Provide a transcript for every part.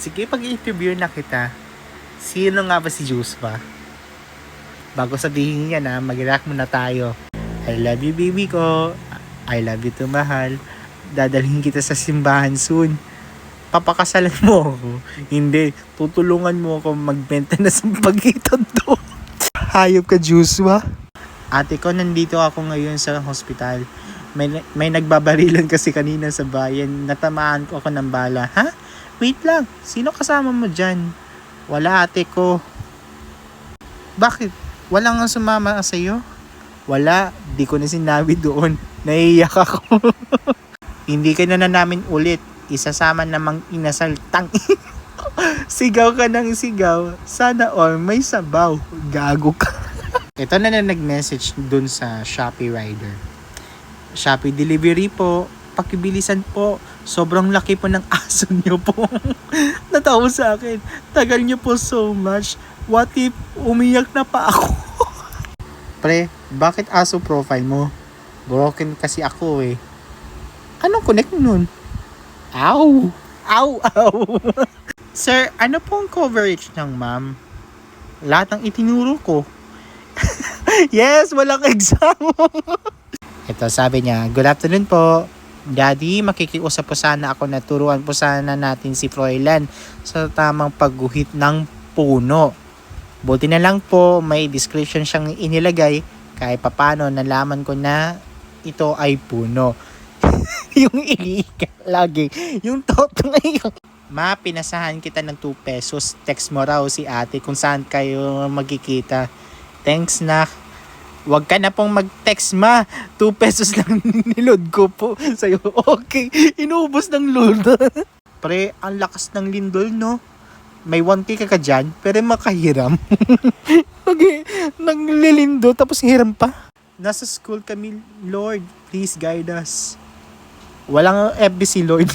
Sige, pag-interview na kita. Sino nga ba si Joshua? Bago sabihin niya na, mag-react muna tayo. I love you, baby ko. I love you too, mahal. Dadalhin kita sa simbahan soon. Papakasalan mo ako. Hindi, tutulungan mo ako magbenta na sa pagitan doon. Hayop ka, Joshua. Ate ko, nandito ako ngayon sa hospital. May nagbabarilan kasi kanina sa bayan. Natamaan ko ako ng bala. Ha? Wait lang, sino kasama mo dyan? Wala, ate ko. Bakit? Wala nga sumama sa'yo? Wala, di ko na sinabi doon. Naiiyak ako. Hindi ka na namin ulit. Isasama namang inasal. Sigaw ka ng sigaw. Sana all may sabaw. Gago ka. Ito na nag-message dun sa Shopee rider. Shopee delivery po. Pakibilisan po. Sobrang laki po ng aso niyo po. Natawa sa akin. Tagal niyo po so much. What if umiyak na pa ako? Pre, bakit aso profile mo? Broken kasi ako eh. Anong connect nun? Ow! Ow! Ow! Sir, ano pong coverage ng ma'am? Lahat ng itinuro ko. Yes, walang exam. Ito, sabi niya, good afternoon po. Daddy, makikiusap po sana ako na turuan po sana natin si Froilan sa tamang pagguhit ng puno. Buti na lang po, may description siyang inilagay kahit papano nalaman ko na ito ay puno. Yung iliika lagi. Yung toto ngayon. Ma, pinasahan kita ng 2 pesos. Text mo raw si ate kung saan kayo magkikita. Thanks na. Huwag ka na pong mag-text, ma. 2 pesos lang niload ko po sa'yo. Okay, inubos ng load. Pre, ang lakas ng lindol, no? May 1K ka dyan, pero makahiram. Naglilindo, tapos hiram pa. Nasa school kami, Lord. Please guide us. Walang FB si Lord.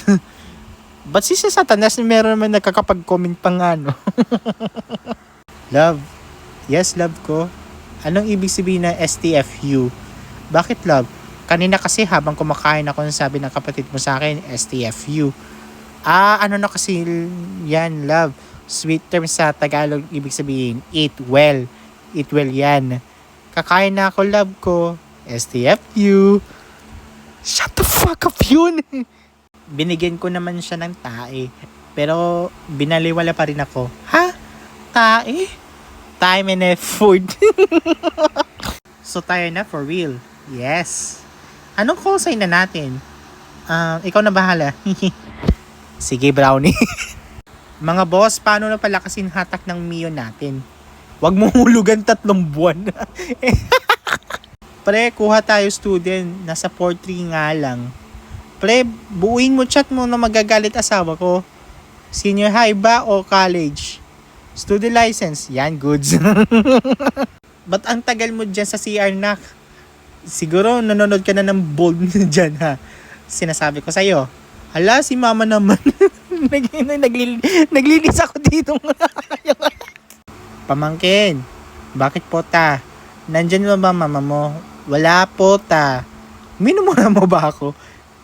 Ba't si Satanas meron naman nakakapag-comment pa nga, no? Love. Yes, love ko. Anong ibig sabihin na STFU? Bakit, love? Kanina kasi habang kumakain ako, sabi ng kapatid mo sa akin, STFU. Ano na kasi yan, love? Sweet term sa Tagalog, ibig sabihin, eat well. Eat well yan. Kakain na ako, love ko. STFU. Shut the fuck up yun! Binigyan ko naman siya ng tae. Pero binaliwala pa rin ako. Ha? Tae? Time and effort. So tayo na for real. Yes. Anong call sign na natin? Ikaw na bahala. Sige, brownie. Mga boss, paano na palakasin hatak ng Mio natin? Huwag mo hulugan 3 buwan. Pre, kuha tayo student. Nasa 4-3 nga lang. Pre, buuin mo chat mo na magagalit asawa ko. Senior high ba o college? Student license. Yan, goods. Ba't ang tagal mo dyan sa CR, nak? Siguro nanonood ka na ng bold dyan, ha? Sinasabi ko sa'yo. Hala, si mama naman. Naglinis ako dito. Pamangkin, bakit po ta? Nandyan ba mama mo? Wala po ta. Minumura mo ba ako?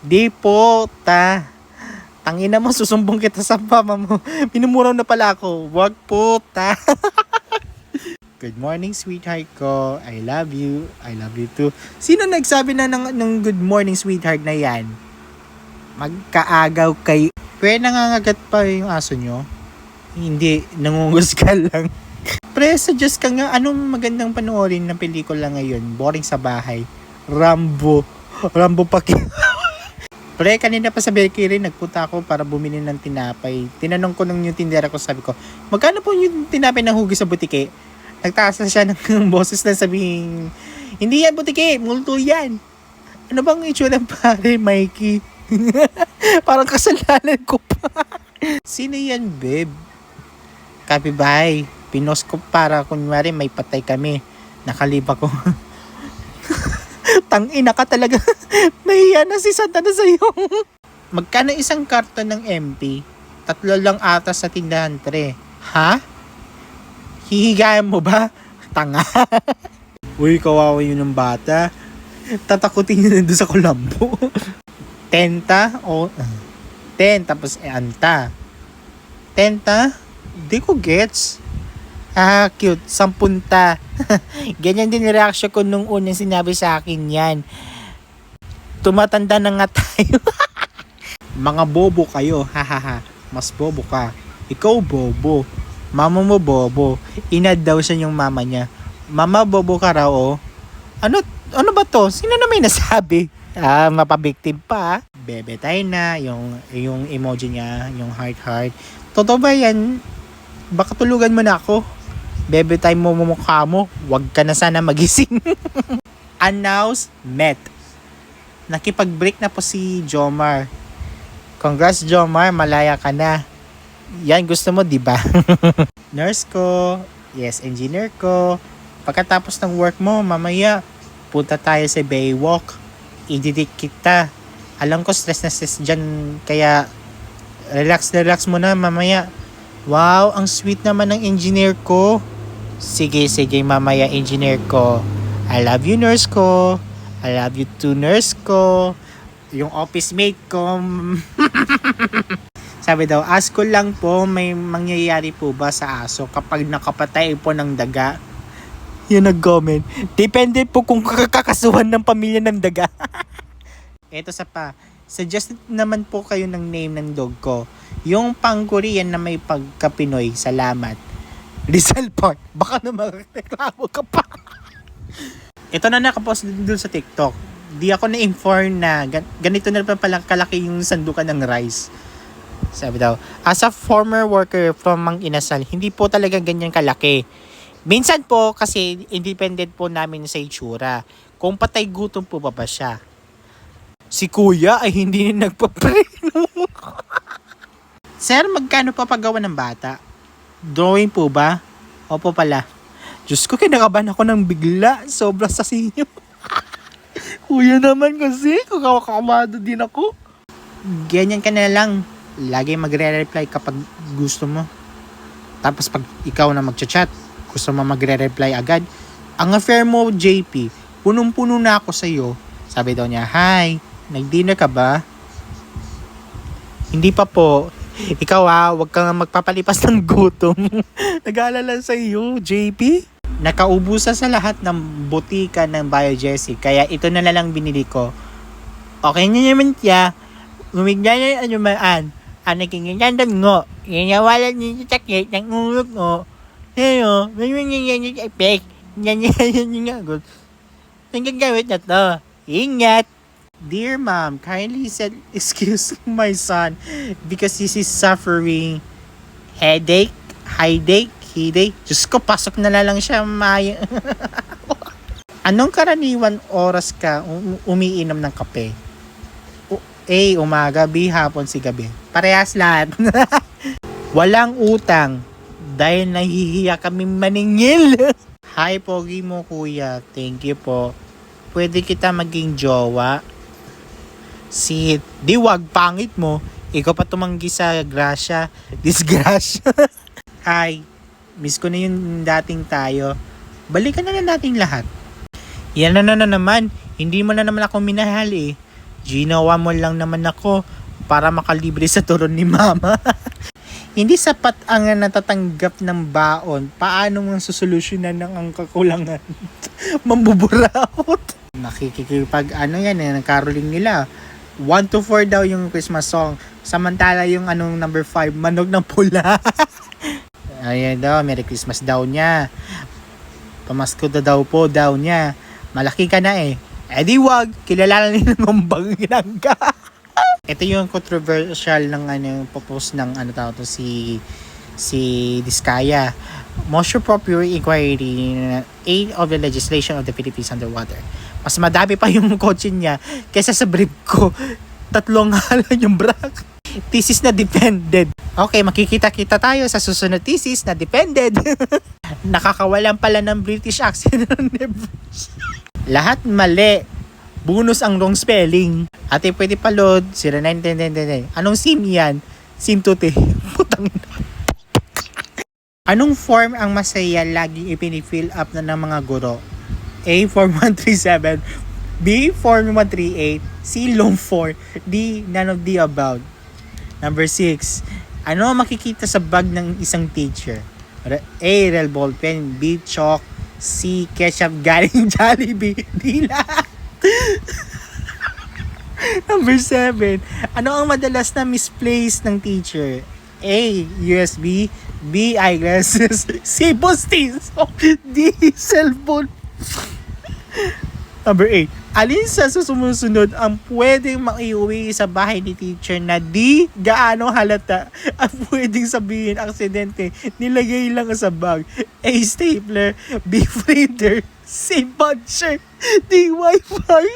Di po ta. Tangina mo, susumbong kita sa mama mo. Minumura na pala ako. Wag po ta. Good morning, sweetheart ko. I love you. I love you too. Sino nagsabi na ng good morning, sweetheart na yan? Magkaagaw kayo. Pre, nangangagat pa yung aso nyo? Hindi, nangungus ka lang. Pre, suggest ka nga, anong magandang panoorin ng pelikula ngayon? Boring sa bahay. Rambo. Rambo Paki. Pre, kanina pa sa bakery, nagpunta ako para bumili ng tinapay. Tinanong ko nung yung tindera ko, sabi ko, magkano po yung tinapay na hugi sa butike? Nagtaas na siya ng boses na sabihin, hindi yan butike, multo yan. Ano bang itsura ng pare, Mikey? Parang kasalanan ko pa. Sino yan, babe? Kapibay. Pinos ko para kunwari may patay kami. Nakaliba ko. Tangina ka talaga. Nahiya na si Santa na sa'yo. Magkano isang karton ng MP? 3 lang ata sa tindahan, pre. Ha? Hihigayan mo ba? Tanga. Uy, kawawa yun ng bata. Tatakutin nyo na doon sa Colombo. 10 tapos anta. Tenta? Di ko gets. Ah, cute. Sampunta. Ganyan din yung reaction ko nung unang sinabi sa akin yan. Tumatanda na nga tayo. Mga bobo kayo. Hahaha. Mas bobo ka. Ikaw bobo. Mama mo bobo. Inad daw siya yung mama niya. Mama bobo ka raw oh. Ano ba to? Sino na may nasabi? Ah, mapabiktim pa. Bebe tayo na. Yung emoji niya. Yung heart. Totoo ba yan? Baka tulugan mo na ako. Bebe time mo mukha mo. Wag ka na sana magising. Announcement. Nakipag-break na po si Jomar. Congrats Jomar, malaya ka na. Yan gusto mo, di ba? Nurse ko. Yes, engineer ko. Pagkatapos ng work mo, mamaya punta tayo sa Baywalk. Ididik kita. Alam ko stress na stress dyan. Kaya relax mo na mamaya. Wow, ang sweet naman ng engineer ko. Sige, mamaya engineer ko. I love you, nurse ko. I love you too, nurse ko. Yung office mate ko. Sabi daw, ask ko lang po, may mangyayari po ba sa aso kapag nakapatay po ng daga? Yun nag-comment. Depende po kung kakasuhan ng pamilya ng daga. Eto sa pa. Suggest naman po kayo ng name ng dog ko. Yung pang-Korean na may pagka-Pinoy. Salamat. Rizal Park. Baka na magreklamo ka pa. Ito na nakapost dun sa TikTok. Di ako na-inform na ganito na pala kalaki yung sandukan ng rice. Sabi daw, as a former worker from Mang Inasal, hindi po talaga ganyan kalaki. Minsan po kasi independent po namin sa itsura. Kung patay gutom po ba siya? Si kuya ay hindi na nagpa-preno. Sir, magkano pa paggawa ng bata? Drawing po ba? Opo pala. Diyos ko, kinakabahan ako ng bigla. Sobra sa sinyo. Kuya naman kasi, kakakamado din ako. Ganyan ka na lang. Lagi magre-reply kapag gusto mo. Tapos pag ikaw na magchat-chat, gusto mo magre-reply agad. Ang affair mo, JP, punong-puno na ako sa'yo. Sabi daw niya, hi, nag-dinner ka ba? Hindi pa po. Ikaw wag kang magpapalipas ng gutom. Nag-aalala sa iyo, JP. Nakaubusan sa lahat ng butika ng Biogesic. Kaya ito na lang binili ko. Okay na naman siya. Umigyan na ano maan. Nakinginyandan ngo. Inawalan niyo sa sakit ng ulo ko. Pero, may nangyayari sa effect. Nangyayari nga agad. Ang gagawin na to. Ingat! Dear mom, kindly send excuse my son because he is suffering headache. Diyos ko, pasok na lang siya, Maya. Anong karaniwan oras ka umiinom ng kape? A, umaga, B, hapon, si gabi. Parehas lahat. Walang utang dahil nahihiya kami maningil. Hi, pogi mo kuya. Thank you po. Pwede kita maging jowa? Si Diwag, pangit mo. Ikaw pa tumanggi sa grasya. Disgrasya. Hi, miss ko na yung dating tayo. Balikan na natin lahat. Yan na naman. Hindi mo na naman ako minahal eh. Ginawa mo lang naman ako para makalibre sa turon ni mama. Hindi sapat ang natatanggap ng baon. Paano mong susolusyonan ng ang kakulangan? Mambuburaot. Nakikipag nagkaroling nila. 1 to 4 daw yung Christmas song. Samantala yung number 5, Manog ng Pula. Ayan daw, Merry Christmas daw niya. Pamasko daw po daw niya. Malaki ka na eh. Di wag, kilala nila ng bang ginangga. Ito yung controversial ng popost ng si Diskaya. Most appropriate inquiry aid of the legislation of the Philippines underwater. Mas madami pa yung kotse niya kaysa sa brief ko. 3 halan yung brak. Thesis na defended. Okay, makikita-kita tayo sa susunod thesis na defended. Nakakawalan pala ng British accent. Lahat mali. Bonus ang wrong spelling. Ate, pwede pa load. 0999. Anong SIM yan? SIM tute. Putang ina. Anong form ang masaya laging ipinifill up na ng mga guro? A, Form 137. B, Form 138. C, Long 4. D, none of the above. Number 6. Ano ang makikita sa bag ng isang teacher? A. Real ballpen. B. Chalk. C. Ketchup galing Jollibee. D. Lahat. Number 7. Ano ang madalas na misplaced ng teacher? A. USB. B. Eyeglasses. C. Postis. D. Cellphone. Number 8. Alin sa sumusunod ang pwedeng maiuwi sa bahay ni teacher na di gaano halata ang pwedeng sabihin aksidente nilagay lang sa bag? A. Stapler. B. Printer. C. Puncher. D. Wi-Fi.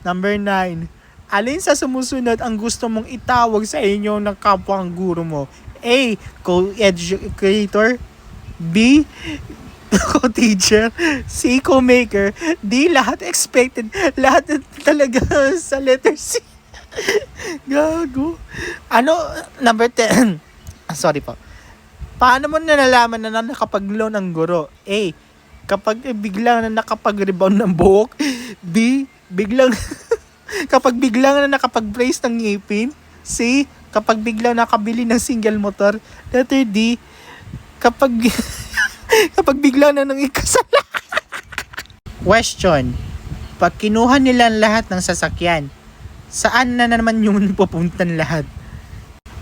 Number 9. Alin sa sumusunod ang gusto mong itawag sa inyo ng kapwang guro mo? A. Co-educator. B. Co-teacher. C. Co-maker. D. Lahat expected. Lahat talaga sa letter C. Gago. Ano? Number 10. Sorry po. Paano mo nalalaman na nakapag-loan ng guro? A. Kapag biglang na nakapag-rebound ng buhok. B. Kapag biglang na nakapag-brace ng ngipin. C. Kapag biglang nakabili ng single motor. Letter D. Kapag biglang na nang ikasal. Question. Pag kinuha nila lahat ng sasakyan, saan na naman yung pupuntan lahat?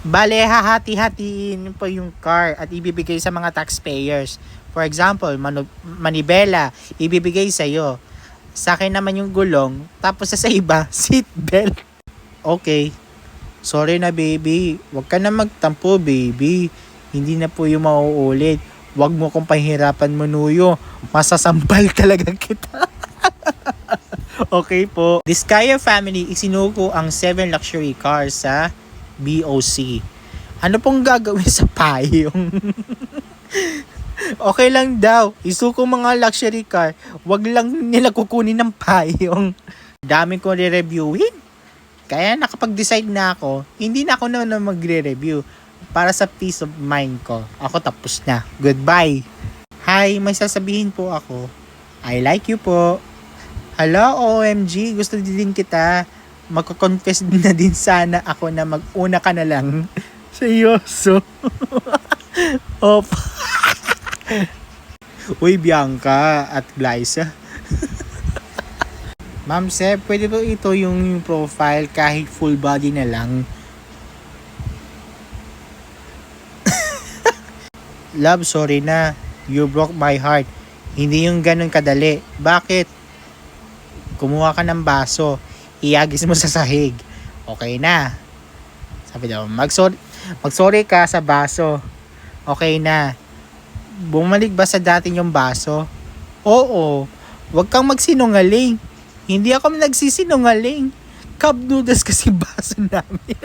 Bale, hahati-hatiin po yung car at ibibigay sa mga taxpayers. For example, manibela, ibibigay sa'yo. Sa akin naman yung gulong, tapos sa iba, seat belt. Okay. Sorry na baby, wag ka na magtampo baby. Hindi na po yung mauulit. Wag mo kong pahirapan manuyo. Masasampal talaga kita. Okay po. Diskaya family isinuko ang 7 luxury cars sa BOC. Ano pong gagawin sa payong? Okay lang daw. Isuko mga luxury car. Wag lang nila kukunin ng payong. Dami kong re-reviewin. Kaya nakapag-decide na ako, hindi na ako na magre-review. Para sa peace of mind ko. Ako tapos na. Goodbye. Hi, may sasabihin po ako. I like you po. Hello, OMG. Gusto din kita. Magko-confess na din sana ako na mag-una ka na lang. Seryoso. Op. Uy, Bianca at Glyza. Ma'am Seb, pwede ba ito yung profile kahit full body na lang? Love, sorry na. You broke my heart. Hindi yung ganun kadali. Bakit? Kumuha ka ng baso. Iagis mo sa sahig. Okay na. Sabi daw, mag-sorry ka sa baso. Okay na. Bumalik ba sa dati yung baso? Oo. Huwag kang magsinungaling. Hindi ako nagsisinungaling. Cup noodles kasi baso namin.